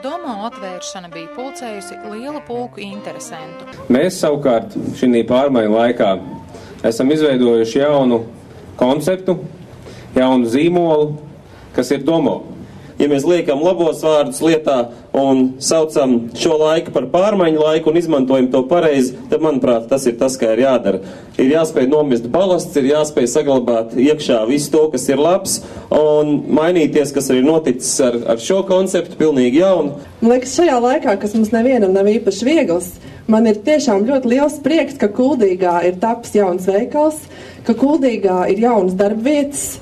Domo atvēršana bija pulcējusi lielu pulku interesentu. Mēs savukārt šī pārmaiņu laikā esam izveidojuši jaunu konceptu, jaunu zīmolu, kas ir Domo. Ja mēs liekam labos vārdus lietā un saucam šo laiku par pārmaiņu laiku un izmantojam to pareizi, tad, manuprāt, tas ir tas, kā ir jādara. Ir jāspēj nomest balasts, ir jāspēj saglabāt iekšā visu to, kas ir labs, un mainīties, kas arī noticis ar šo konceptu, pilnīgi jaunu. Man liekas, šajā laikā, kas mums nevienam nav īpaši viegls, man ir tiešām ļoti liels prieks, ka Kuldīgā ir tapis jauns veikals, ka Kuldīgā ir jaunas darbvietas.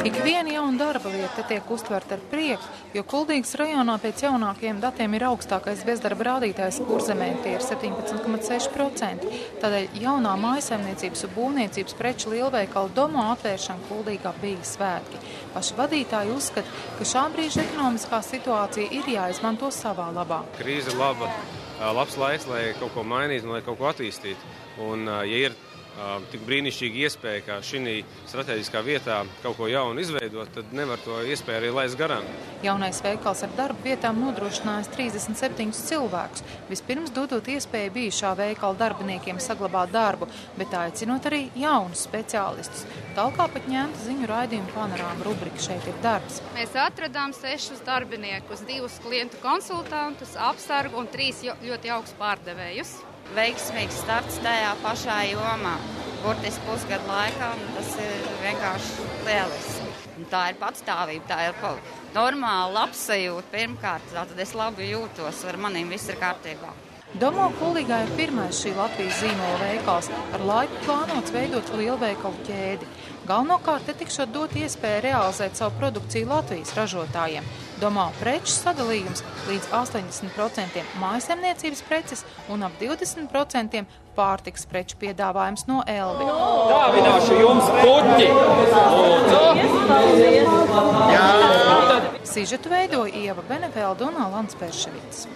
Ikviena jauna darba vieta tiek uztverta ar prieku, jo Kuldīgas rajonā pēc jaunākajiem datiem ir augstākais bezdarba rādītājs Kurzemē, tie ir 17,6%. Tādēļ jaunā mājasaimniecības un būvniecības preču lielveikalu Domo atvēršana Kuldīgā bija svētki. Paši vadītāji uzskata, ka šā brīža ekonomiskā situācija ir jāizmanto savā labā. Krīze ir labs laiks, lai kaut ko mainītu un lai kaut ko attīstītu. Un, ja ir tik brīnišķīga iespēja, kā šī strateģiskā vietā kaut ko jaunu izveidot, tad nevar to iespēju arī laist garām. Jaunais veikals ar darba vietām nodrošinājis 37 cilvēkus. Vispirms dodot iespēju bijušā veikala darbiniekiem saglabāt darbu, bet aicinot arī jaunus speciālistus. Tālāk pat ņemta ziņu raidījuma panorāma rubrika Šeit ir darbs. Mēs atradām 6 darbiniekus, 2 klientu konsultantus, apsargu un 3 ļoti augstus pārdevējus. Veiksmīgs starts tajā pašā jomā. Burtiski pusgadu laikā, tas ir vienkārši lieliski. Tā ir patstāvība, tā ir normāla labsajūta pirmkārt, tātad es labi jūtos, ar maniem viss ir kārtībā. Domo Kuldīgā ir pirmais šī Latvijas zīmola veikals, ar laiku plānots veidot lielveikalu ķēdi. Galvenokārt te tikšot dot iespēju realizēt savu produkciju Latvijas ražotājiem. Domo preču sadalījums līdz 80% mājasemniecības preces un ap 20% pārtikas preču piedāvājums no Elvi. Dāvināšu jums puķi! Sižetu veidoja Ieva Benefelda un Alans Perševits.